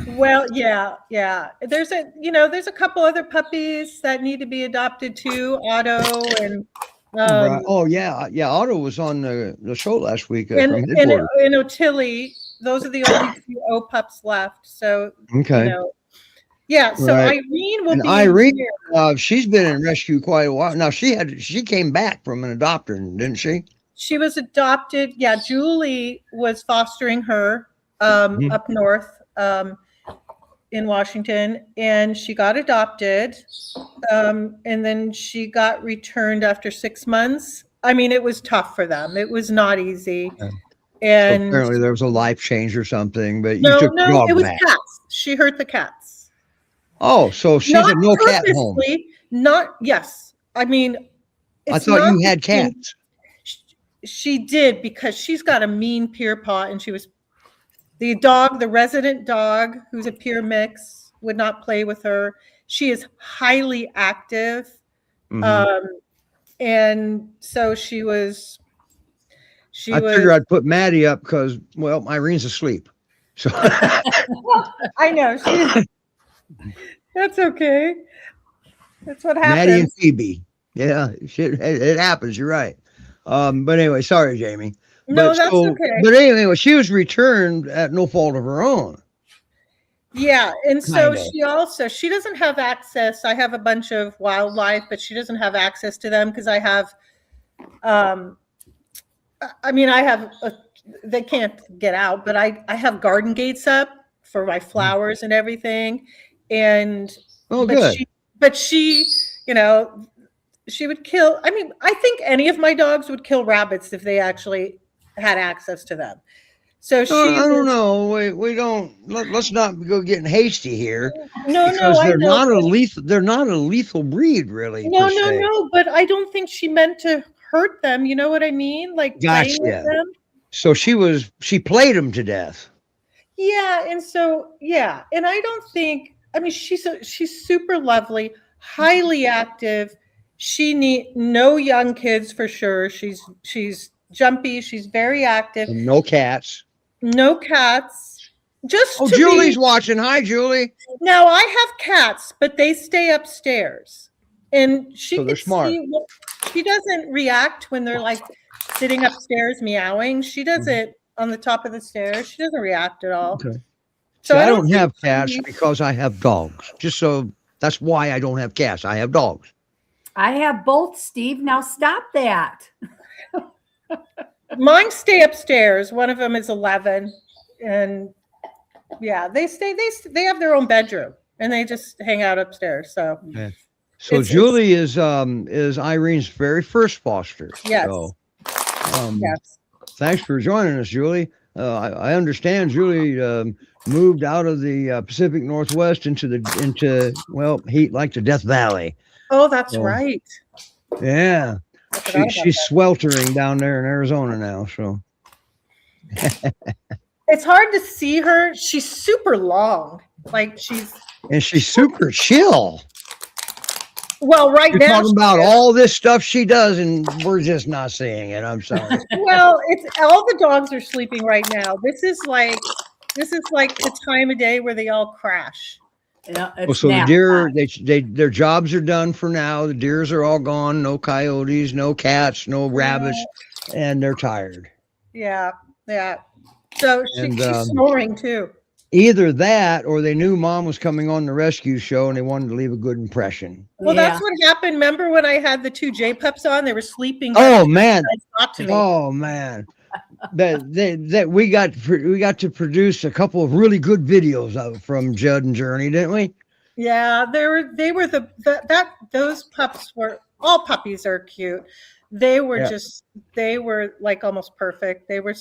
Well, yeah. There's a couple other puppies that need to be adopted too. Otto and Otto was on the show last week and Otillie. Those are the only 2 O pups left. So okay. So Irene will be Irene, she's been in rescue quite a while. Now she came back from an adopter, didn't she? She was adopted. Yeah, Julie was fostering her up north in Washington, and she got adopted. And then she got returned after 6 months. I mean, it was tough for them. It was not easy. Okay. And so apparently there was a life change or something, but no, took the dog it was back. cats. She hurt the cats. Oh, so she's a no cat home. Yes. I mean, I thought you had cats. She did, because she's got a mean peer paw, and she was the resident dog, who's a peer mix, would not play with her. She is highly active. And so she was. I figured I'd put Maddie up because, well, Irene's asleep. So I know. That's okay. That's what happens. Maddie and Phoebe. Yeah, it happens. You're right. But anyway, sorry, Jamie. No, that's okay. But anyway, she was returned at no fault of her own. Yeah, and so she doesn't have access. I have a bunch of wildlife, but she doesn't have access to them because I have, they can't get out, but I have garden gates up for my flowers and everything. And but she, she would kill. I mean, I think any of my dogs would kill rabbits if they actually had access to them. So she. I don't know. We don't. Let's not go getting hasty here. No, they're not a lethal. They're not a lethal breed, really. No. But I don't think she meant to hurt them. You know what I mean? Like playing with them. So she played them to death. Yeah, and I don't think. I mean, she's super lovely, highly active. She need no young kids for sure. She's jumpy. She's very active. And no cats. No cats. Julie's watching. Hi, Julie. Now I have cats, but they stay upstairs, and they're smart. She doesn't react when they're like sitting upstairs meowing. She does it on the top of the stairs. She doesn't react at all. Okay. So I don't have cats because I have dogs. That's why I don't have cats. I have dogs. I have both, Steve. Now stop that. Mine stay upstairs. One of them is 11, and they have their own bedroom, and they just hang out upstairs. So, Julie is Irene's very first foster. Yes. So, yes. Thanks for joining us, Julie. I understand Julie moved out of the Pacific Northwest into heat like the Death Valley. Oh, that's right. Yeah. She's sweltering down there in Arizona now. So It's hard to see her. She's super long. Like she's super chill. Well, right You're now talking about all this stuff she does, and we're just not seeing it. I'm sorry. Well, it's all the dogs are sleeping right now. This is like the time of day where they all crash. Yeah, Well, so the deer, their jobs are done for now. The deers are all gone. No coyotes, no cats, no rabbits, and they're tired. Yeah, yeah. So she's snoring too. Either that, or they knew mom was coming on the rescue show, and they wanted to leave a good impression. Well, that's what happened. Remember when I had the 2 J pups on? They were sleeping. Oh man! To me. Oh man! that we got to produce a couple of really good videos of from Judd and Journey, didn't we? Yeah, those pups were, all puppies are cute. They were they were like almost perfect. They were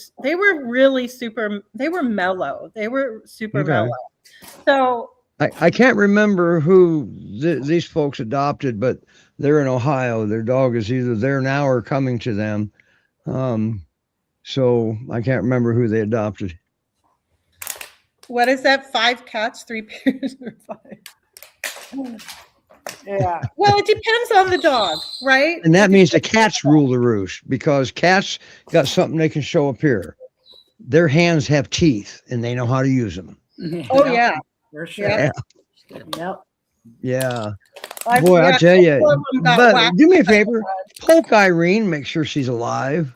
really super. They were mellow. They were super mellow. So I can't remember who these folks adopted, but they're in Ohio. Their dog is either there now or coming to them. So I can't remember who they adopted. What is that? 5 cats, 3 pairs, or 5? Yeah. Well, it depends on the dog, right? And that means the cats rule the roost, because cats got something they can show up here. Their hands have teeth, and they know how to use them. Oh yeah, for sure. Yeah. Yep. Yeah. Boy, I tell you. But do me a favor, poke Irene, make sure she's alive.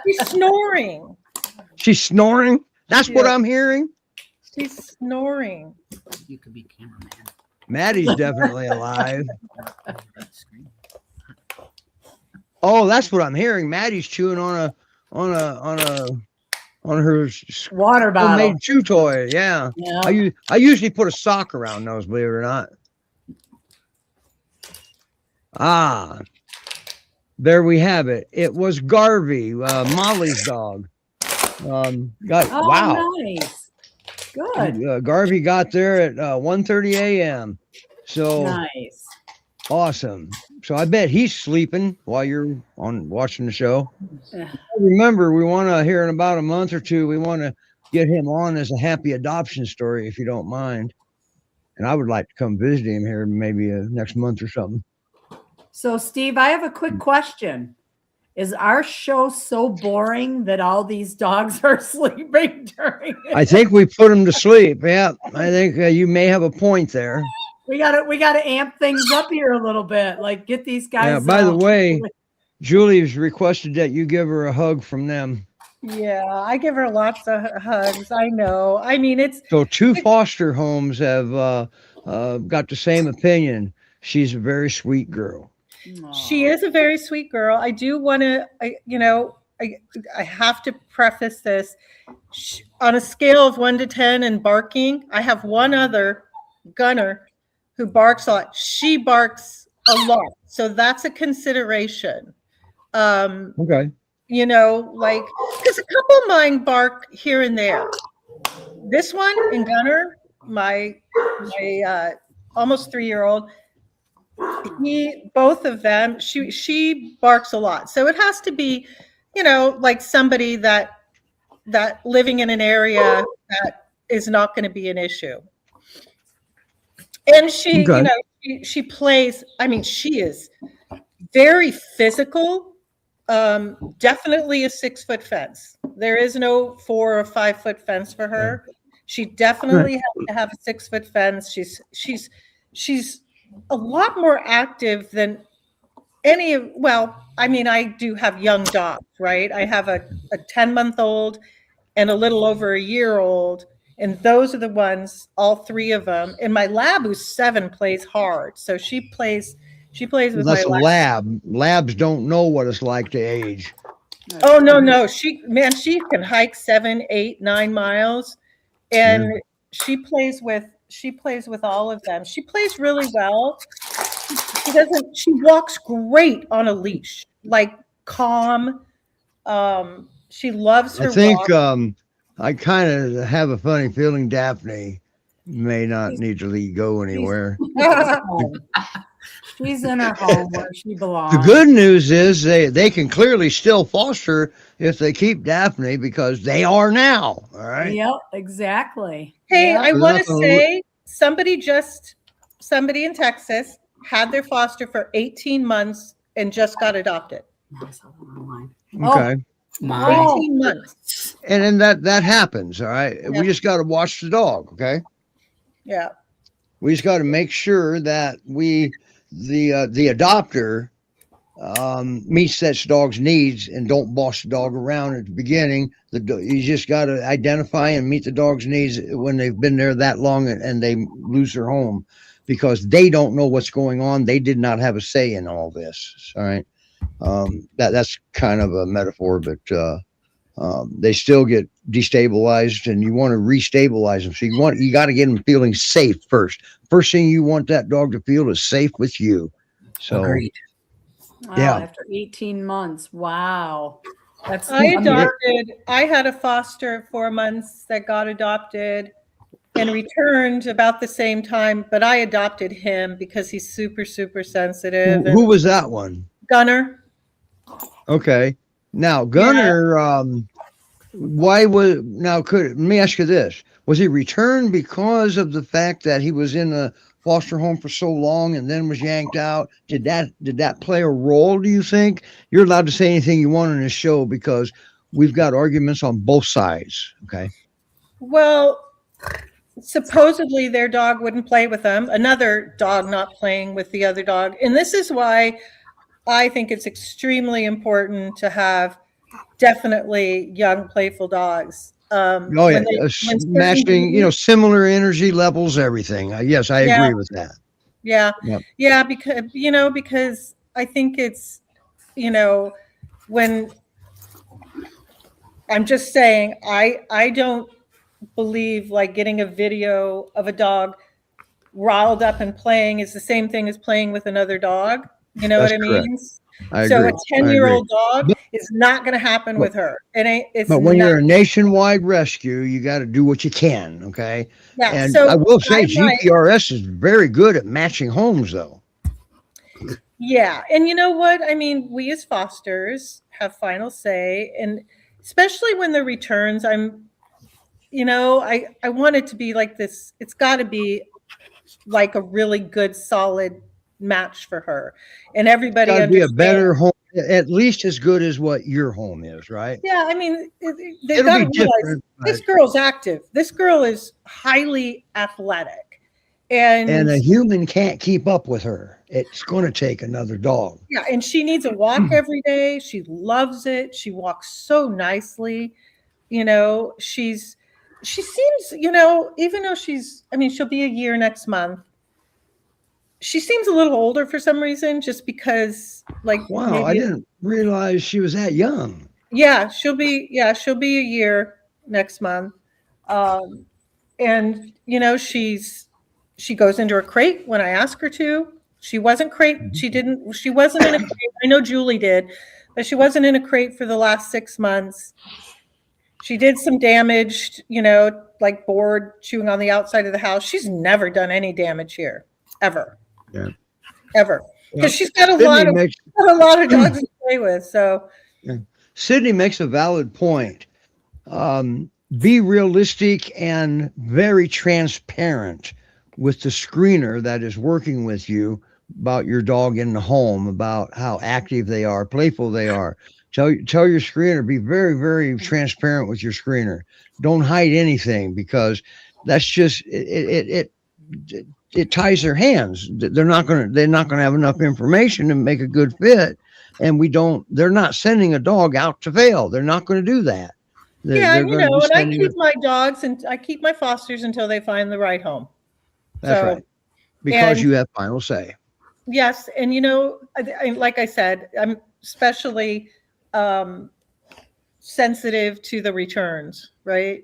She's snoring. She's snoring? That's what I'm hearing. She's snoring. You could be cameraman. Maddie's definitely alive. Oh, that's what I'm hearing. Maddie's chewing on her water bottle. Homemade chew toy. Yeah. I usually put a sock around those, believe it or not. Ah, there we have it. It was Garvey, Molly's dog. Wow. Nice. Good. Garvey got there at 1:30 a.m. So nice. Awesome. So I bet he's sleeping while you're watching the show. Remember, we want to hear in about a month or two, we want to get him on as a happy adoption story, if you don't mind. And I would like to come visit him here maybe next month or something. So, Steve, I have a quick question. Is our show so boring that all these dogs are sleeping during it? I think we put them to sleep. Yeah, I think you may have a point there. We gotta amp things up here a little bit. Like, get these guys. Yeah. By the way, Julie's requested that you give her a hug from them. Yeah, I give her lots of hugs. I know. I mean, it's so 2 foster homes have got the same opinion. She's a very sweet girl. She is a very sweet girl. I do want to, I have to preface this. On a scale of 1 to 10 and barking, I have one other, Gunner, who barks a lot. She barks a lot. So that's a consideration. Okay. You know, like, because a couple of mine bark here and there. This one and Gunner, my almost 3-year-old, both of them, she barks a lot. So it has to be, you know, like somebody that living in an area that is not going to be an issue. And she, you know, she plays, I mean, she is very physical. Definitely a 6-foot fence. There is no 4 or 5 foot fence for her. She definitely has to have a 6-foot fence. She's a lot more active than any of, well, I mean, I do have young dogs, right? I have a 10-month-old and a little over a year-old. And those are the ones, all 3 of them. And my lab, who's 7, plays hard. So she plays with That's my lab. Labs don't know what it's like to age. Oh, no. She can hike 7, 8, 9 miles. And she plays with all of them. She plays really well. She walks great on a leash, like calm. She loves her I think walk. I kind of have a funny feeling, Daphne, may not need to go anywhere. She's in her home where she belongs. The good news is they can clearly still foster if they keep Daphne because they are now. All right. Yep, exactly. Hey, Yep. I want to say somebody in Texas had their foster for 18 months and just got adopted. Okay. Oh. 18 months. And then that happens. All right. Yeah. We just got to watch the dog. Okay. Yeah. We just got to make sure that the adopter meets that dog's needs and don't boss the dog around at the beginning. You just got to identify and meet the dog's needs when they've been there that long and they lose their home because they don't know what's going on. They did not have a say in all this. All right. That's kind of a metaphor, but they still get destabilized and you want to restabilize them. So you got to get them feeling safe first. First thing you want that dog to feel is safe with you. So Agreed. Wow, Yeah. after 18 months. Wow. I had a foster 4 months that got adopted and returned about the same time, but I adopted him because he's super, super sensitive. who was that one? Gunner. Okay. Now Gunner, let me ask you this. Was he returned because of the fact that he was in a foster home for so long and then was yanked out? Did that play a role, do you think? You're allowed to say anything you want on this show because we've got arguments on both sides. Okay. Well, supposedly their dog wouldn't play with them. Another dog not playing with the other dog. And this is why I think it's extremely important to have definitely young, playful dogs. Matching, similar energy levels, everything. Yes, I agree with that. Yeah. Yep. Yeah. Because I think it's, when I'm just saying, I don't believe like getting a video of a dog riled up and playing is the same thing as playing with another dog. You know That's what I correct. mean? I So agree. a 10-year-old dog is not going to happen with her. But when you're a nationwide rescue, you got to do what you can. Okay. Yeah, And so I will say GPRS is very good at matching homes though. Yeah. And you know what? I mean, we as fosters have final say, and especially when the returns, I want it to be like this. It's got to be like a really good, solid match for her, and everybody Got to be a better home, at least as good as what your home is, right? Yeah, I mean, they've got to realize this girl's active. This girl is highly athletic, and a human can't keep up with her. It's going to take another dog. Yeah, and she needs a walk every day. She loves it. She walks so nicely. She seems, even though she'll be a year next month. She seems a little older for some reason, just because, wow, I didn't realize she was that young. Yeah, she'll be a year next month, and she goes into her crate when I ask her to. She wasn't crate. She wasn't in a crate. I know Julie did, but she wasn't in a crate for the last 6 months. She did some damage, like board chewing on the outside of the house. She's never done any damage here, ever. Yeah. Ever. Because she's got a lot of dogs to play with. So Sydney makes a valid point. Be realistic and very transparent with the screener that is working with you about your dog in the home, about how active they are, playful they are. Tell your screener, be very, very transparent with your screener. Don't hide anything, because that's just it ties their hands. They're not going to have enough information to make a good fit. And they're not sending a dog out to fail. They're not going to do that. And I keep my dogs and I keep my fosters until they find the right home. That's right. Because you have final say. Yes. And, like I said, I'm especially sensitive to the returns, right?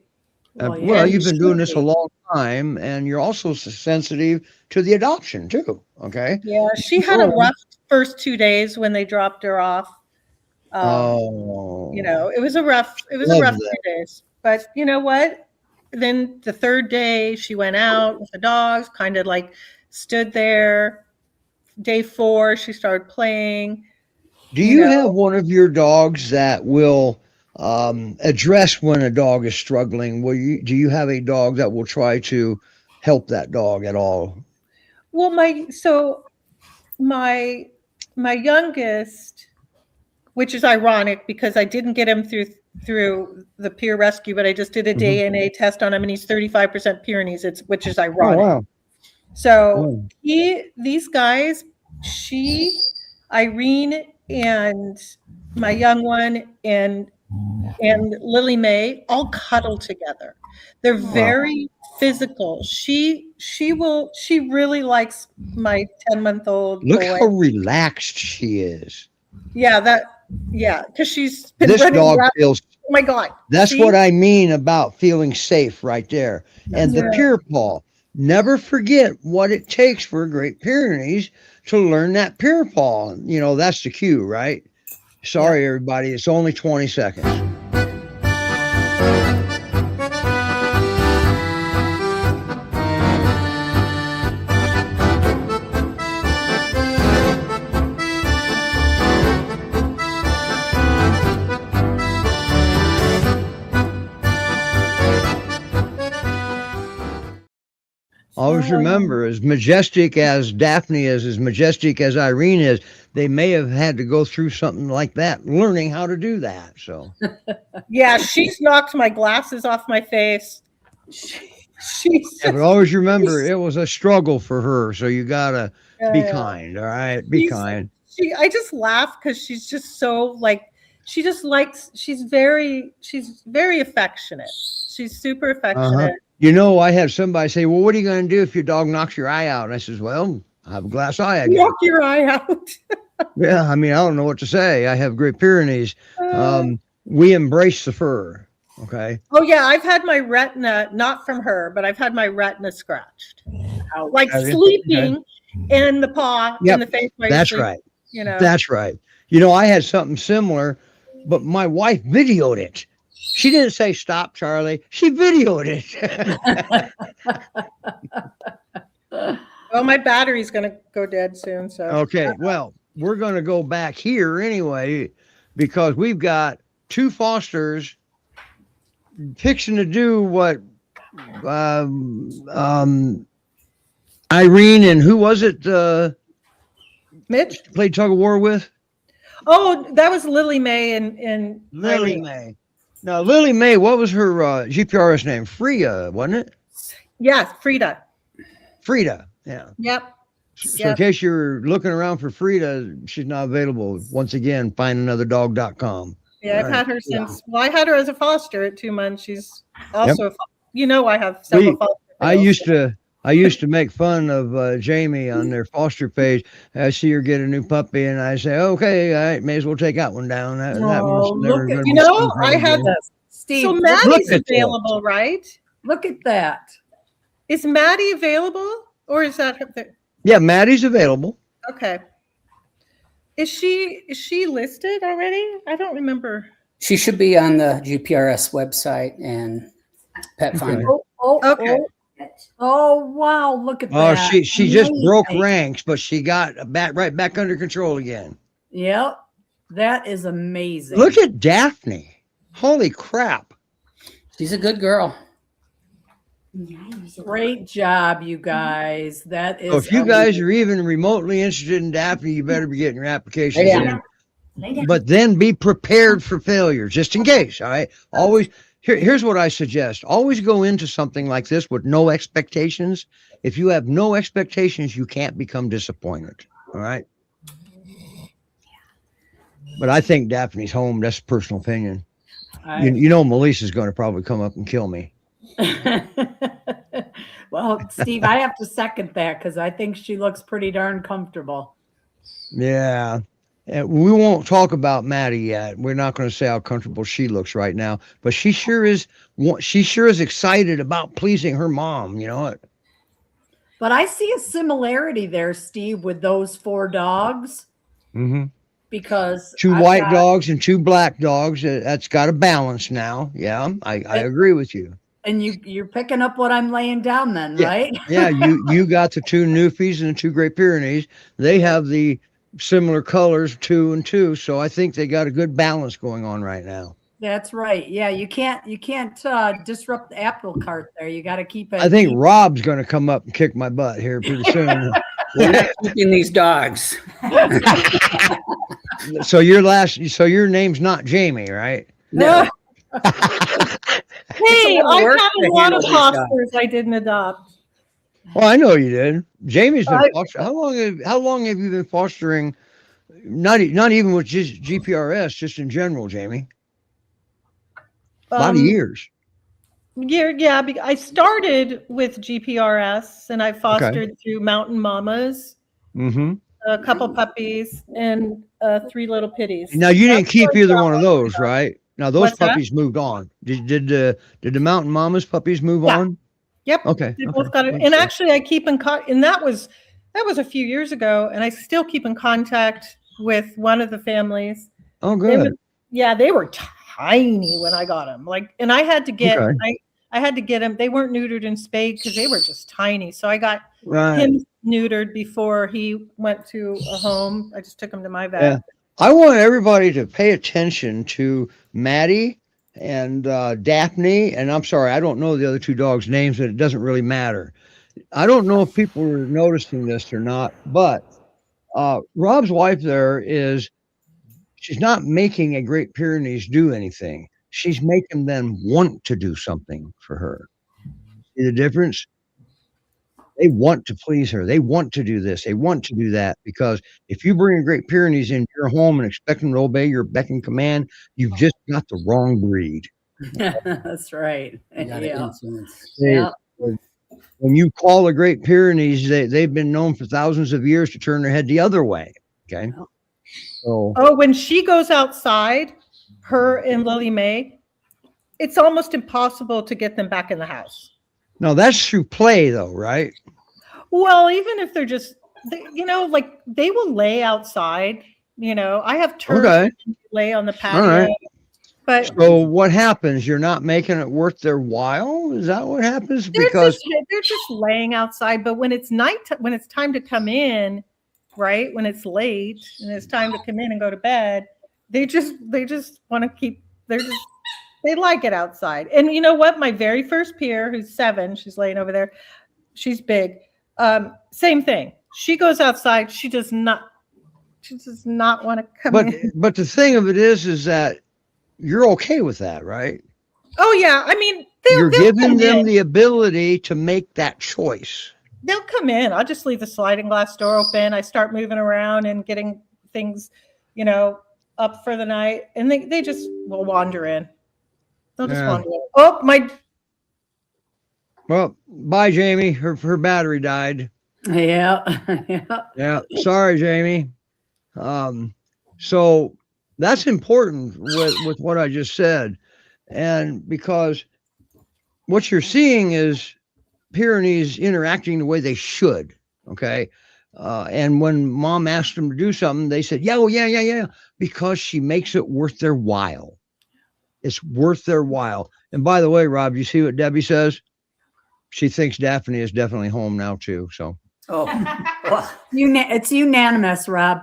Well, you've been doing this a long time, and you're also sensitive to the adoption too. Okay. Yeah, she had a rough first 2 days when they dropped her off. It was a rough 2 days. But you know what? then the third day she went out with the dogs, kind of like stood there. Day 4, she started playing. Do you have one of your dogs that will address when a dog is struggling? Do you have a dog that will try to help that dog at all? Well, my youngest, which is ironic because I didn't get him through the peer rescue, but I just did a DNA test on him, and he's 35% Pyrenees, which is ironic. Oh, wow. So these guys, Irene, and my young one, and Lily Mae all cuddle together. They're very physical. She really likes my 10-month-old Look boy. how relaxed she is. Because she's been This running dog around. feels. Oh my God. That's what I mean about feeling safe right there. And the Pure Paw. Never forget what it takes for a Great Pyrenees to learn that Pure Paw. You know, that's the cue, right? Sorry, everybody. It's only 20 seconds. Always remember, as majestic as Daphne is, as majestic as Irene is, they may have had to go through something like that, learning how to do that. So, yeah, she's knocked my glasses off my face. But always remember, it was a struggle for her. So you gotta be kind. All right, be kind. I just laugh because she's just so like. She's very affectionate. She's super affectionate. You know, I had somebody say, well, what are you going to do if your dog knocks your eye out? And I says, well, I have a glass eye. I guess. Knock your eye out. Yeah, I mean, I don't know what to say. I have Great Pyrenees. We embrace the fur. Okay. Oh, yeah. I've had my retina, not from her, but I've had my retina scratched. Like sleeping in the paw, in the face. That's right. You know. That's right. You know, I had something similar, but my wife videoed it. She didn't say, stop, Charlie. She videoed it. Well, my battery's going to go dead soon. So okay. Well, we're going to go back here anyway, because we've got two fosters fixing to do what Irene and who was it? Mitch played tug of war with? Oh, that was Lily Mae and Lily Irene. Mae. Now, Lily Mae, what was her GPRS name? Frida, wasn't it? Yes, Frida. Frida, yeah. Yep. So in case you're looking around for Frida, she's not available. Once again, findanotherdog.com. Yeah, I've had her since. Well, I had her as a foster at 2 months. She's also, I have several foster girls. I used to make fun of Jamie on their foster page. I see her get a new puppy, and I say, "Okay, I may as well take that one down." That one's never going to be I had Steve. So Maddie's available, right? Look at that. Is Maddie available, or is that? Yeah, Maddie's available. Okay. Is she listed already? I don't remember. She should be on the GPRS website and Pet Finder. Okay. Oh wow! Look at that. Oh, she just broke ranks, but she got right back under control again. Yep, that is amazing. Look at Daphne! Holy crap! She's a good girl. Great job, you guys. That is. So if you guys are even remotely interested in Daphne, you better be getting your applications in. But then be prepared for failure, just in case. All right. Always. Here's what I suggest. Always go into something like this with no expectations. If you have no expectations, you can't become disappointed. All right. But I think Daphne's home. That's a personal opinion. You know, Melissa's going to probably come up and kill me. Well, Steve, I have to second that because I think she looks pretty darn comfortable. Yeah. We won't talk about Maddie yet. We're not going to say how comfortable she looks right now, but she sure is. She sure is excited about pleasing her mom. You know. But I see a similarity there, Steve, with those 4 dogs. Mm-hmm. Because 2 white dogs and 2 black dogs. That's got a balance now. Yeah, I agree with you. And you're picking up what I'm laying down then, Yeah. right? Yeah, you got the 2 Newfies and the 2 Great Pyrenees. They have the similar colors, 2 and 2. So I think they got a good balance going on right now. That's right. Yeah, you can't disrupt the apple cart there. You got to keep it. I think Rob's going to come up and kick my butt here pretty soon. We're not keeping these dogs. So your name's not Jamie, right? No. Hey, lot of I've work had to a lot handle of these dogs. fosters I didn't adopt. Well, I know you did. Jamie's been fostering. How long have you been fostering? Not even with just GPRS, just in general, Jamie. A lot of years. Yeah. I started with GPRS and I fostered through Mountain Mamas, Mm-hmm. a couple puppies, and 3 little pitties. Now you didn't That's keep really either one of those, right? Now those What's that? puppies moved on. Did the Mountain Mamas puppies move Yeah. on? Yep. Okay. They both got it. And actually I keep in contact, and that was a few years ago, and I still keep in contact with one of the families. Oh, good. They were tiny when I got them. And I had to get I had to get them. They weren't neutered and spayed because they were just tiny. So I got him neutered before he went to a home. I just took him to my vet. Yeah. I want everybody to pay attention to Maddie and Daphne. And I'm sorry, I don't know the other 2 dogs' names, but it doesn't really matter. I don't know if people are noticing this or not, but Rob's wife she's not making a Great Pyrenees do anything. She's making them want to do something for her. See the difference? They want to please her. They want to do this. They want to do that, because if you bring a Great Pyrenees into your home and expect them to obey your beck and command, you've just got the wrong breed. That's right. Yeah. When you call a Great Pyrenees, they've been known for thousands of years to turn their head the other way. Okay. So when she goes outside, her and Lily Mae, it's almost impossible to get them back in the house. no, that's through play though, right? Well, even if they're just, they will lay outside. I have turf Okay. lay on the patio. All right. But So what happens? You're not making it worth their while? Is that what happens? Because they're just laying outside. But when it's when it's time to come in, right? When it's late and it's time to come in and go to bed, they just want to keep. They like it outside. And you know what? My very first peer, who's 7, she's laying over there. She's big. Same thing. She goes outside. She does not want to come in. But the thing of it is that you're okay with that, right? Oh yeah. I mean, you're they'll giving come them in. the ability to make that choice. They'll come in. I'll just leave the sliding glass door open. I start moving around and getting things, up for the night, and they just will wander in. They'll just wander in. Oh my! Well, bye, Jamie. Her battery died. Yeah. Yeah. Sorry, Jamie. So that's important with what I just said, and because what you're seeing is Pyrenees interacting the way they should. Okay. And when mom asked them to do something, they said, yeah, because she makes it worth their while. It's worth their while. And by the way, Rob, you see what Debbie says? She thinks Daphne is definitely home now too. So, it's unanimous, Rob.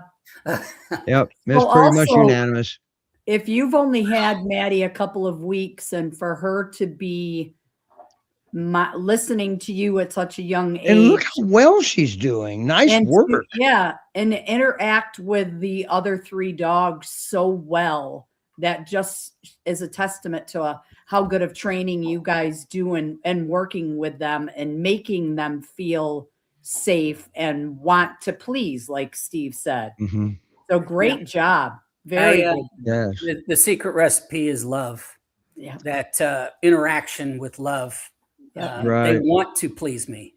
yep. It's pretty much unanimous. If you've only had Maddie a couple of weeks, and for her to be listening to you at such a young age, and look how well she's doing. Nice work. And interact with the other 3 dogs so well, that just is a testament to how good of training you guys do and working with them and making them feel safe and want to please, like Steve said. Mm-hmm. So great job. Very good. Yes. The secret recipe is love. Yeah. That interaction with love. Right. They want to please me.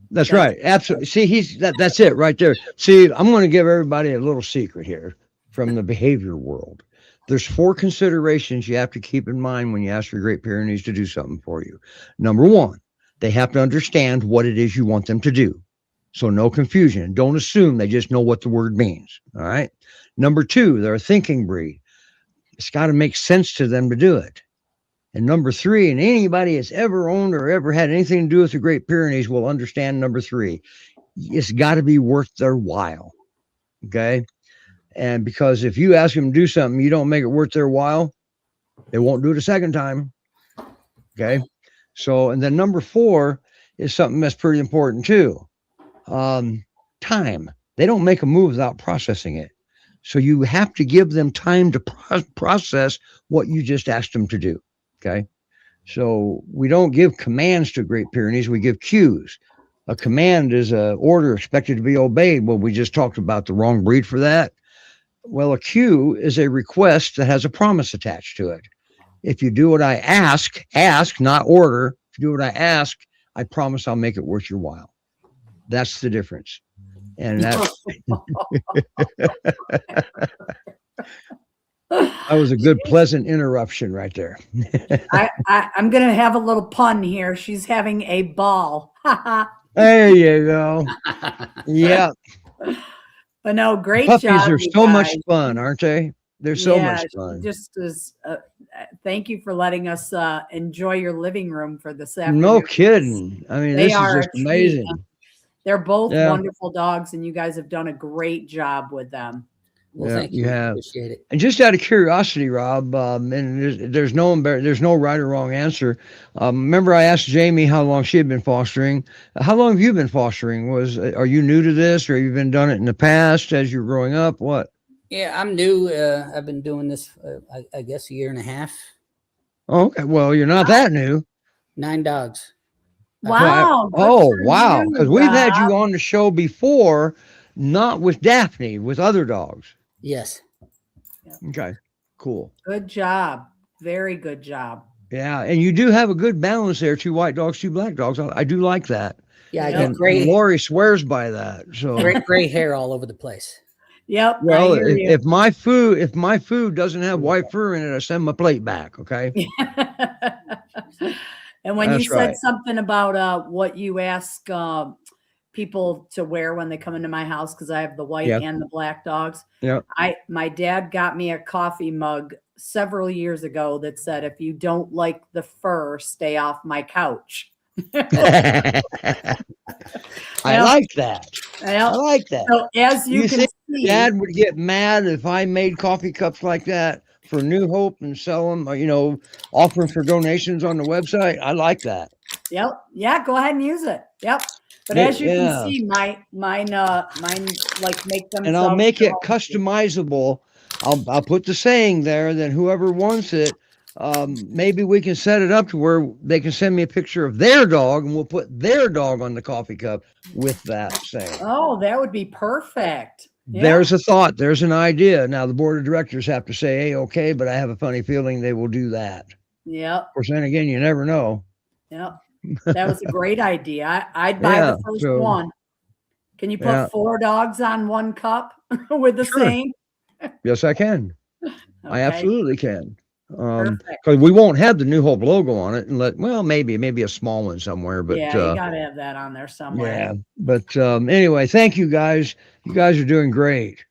That's right. Absolutely. See, that's it right there. See, I'm going to give everybody a little secret here from the behavior world. There's 4 considerations you have to keep in mind when you ask your Great Pyrenees to do something for you. Number 1, they have to understand what it is you want them to do. So no confusion. Don't assume they just know what the word means. All right. Number 2, they're a thinking breed. It's got to make sense to them to do it. And number 3, and anybody that's ever owned or ever had anything to do with the Great Pyrenees will understand number 3. It's got to be worth their while. Okay. And because if you ask them to do something, you don't make it worth their while, they won't do it a second time. Okay. So, and then number 4 is something that's pretty important too. Time. They don't make a move without processing it. So you have to give them time to process what you just asked them to do. Okay. So we don't give commands to Great Pyrenees. We give cues. A command is an order expected to be obeyed. Well, we just talked about the wrong breed for that. Well, a cue is a request that has a promise attached to it. If you do what I ask, not order. If you do what I ask, I promise I'll make it worth your while. That's the difference. And that's that was a good, pleasant interruption right there. I'm going to have a little pun here. She's having a ball. There you go. Yeah. But no, great Puppies job. are so much fun, aren't they? They're so much fun. Just as thank you for letting us enjoy your living room for this afternoon. No kidding. I mean, this is just amazing. They're both wonderful dogs, and you guys have done a great job with them. Well, thank you. have. Appreciate it. And just out of curiosity, Rob, and there's no right or wrong answer. Remember, I asked Jamie how long she had been fostering. How long have you been fostering? Are you new to this, or have you been done it in the past as you're growing up? What? Yeah, I'm new. I've been doing this, I guess, a year and a half. Oh, okay. Well, you're not that new. 9 dogs. Wow. Wow. Because we've had you on the show before, not with Daphne, with other dogs. Yes. Okay. Cool. Good job. Very good job. Yeah. And you do have a good balance there. 2 white dogs, 2 black dogs. I do like that. Yeah. I And got gray. Lori swears by that. So Gray hair all over the place. Yep. well, if my food doesn't have white fur in it, I send my plate back. Okay. And when That's you said right. something about what you ask people to wear when they come into my house, because I have the white and the black dogs. Yeah. My dad got me a coffee mug several years ago that said, "If you don't like the fur, stay off my couch." I like that. I like that. So as you can think see, Dad would get mad if I made coffee cups like that for New Hope and sell them, offering for donations on the website. I like that. Yep. Yeah. Go ahead and use it. Yep. But as you can see, mine like make them. And I'll make it customizable. I'll put the saying there. Then whoever wants it, maybe we can set it up to where they can send me a picture of their dog, and we'll put their dog on the coffee cup with that saying. Oh, that would be perfect. Yeah. There's a thought. There's an idea. Now the board of directors have to say, "Hey, okay," but I have a funny feeling they will do that. Yep. Of course, then again, you never know. Yep. That was a great idea. I'd buy the first one. Can you put 4 dogs on 1 cup with the same? Yes, I can. Okay. I absolutely can. Perfect. Because we won't have the New Hope logo on it, and maybe a small one somewhere. But yeah, you gotta have that on there somewhere. Yeah, but anyway, thank you guys. You guys are doing great.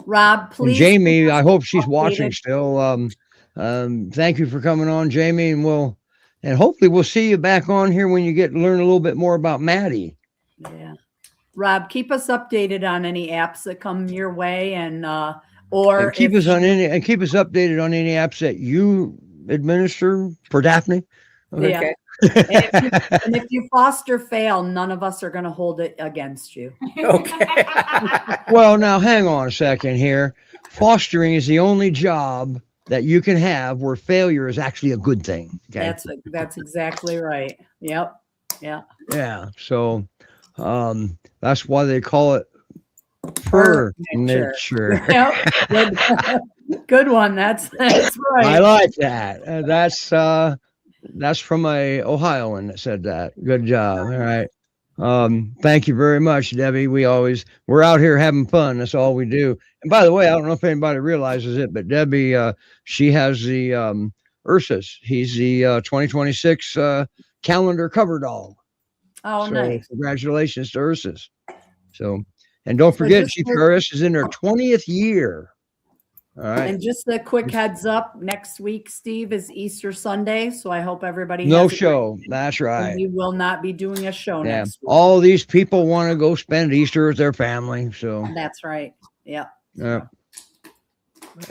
Rob, please. And Jamie, I hope she's watching still. Thank you for coming on, Jamie, and hopefully we'll see you back on here when you get to learn a little bit more about Maddie. Yeah, Rob, keep us updated on any apps that come your way, and keep us updated on any apps that you administer for Daphne. Okay. Yeah. And if you foster fail, none of us are going to hold it against you. Okay. Well, now hang on a second here. Fostering is the only job that you can have where failure is actually a good thing. Okay. That's exactly right. Yep. Yeah. Yeah. So that's why they call it furniture. Yep. Good one. That's right. I like that. That's from a Ohioan that said that. Good job. All right. Thank you very much, Debbie. We're out here having fun. That's all we do. And by the way, I don't know if anybody realizes it, but Debbie, she has the Ursus. He's the 2026 calendar cover dog. Oh, so nice. Congratulations to Ursus. So, and don't forget, Chief Harris is in her 20th year. All right. And just a quick heads up, next week, Steve, is Easter Sunday. So I hope everybody No has a show. great- That's and right. we will not be doing a show Yeah. next week. All these people want to go spend Easter with their family. So That's right. Yeah. all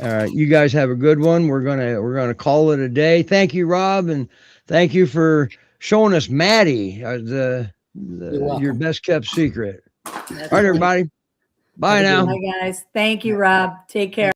right. You guys have a good one. We're gonna call it a day. Thank you, Rob, and thank you for showing us Maddie, your welcome. best kept secret. That's All right, right. everybody. Bye Have a good now. one. Bye, guys. Thank you, Rob. Take care.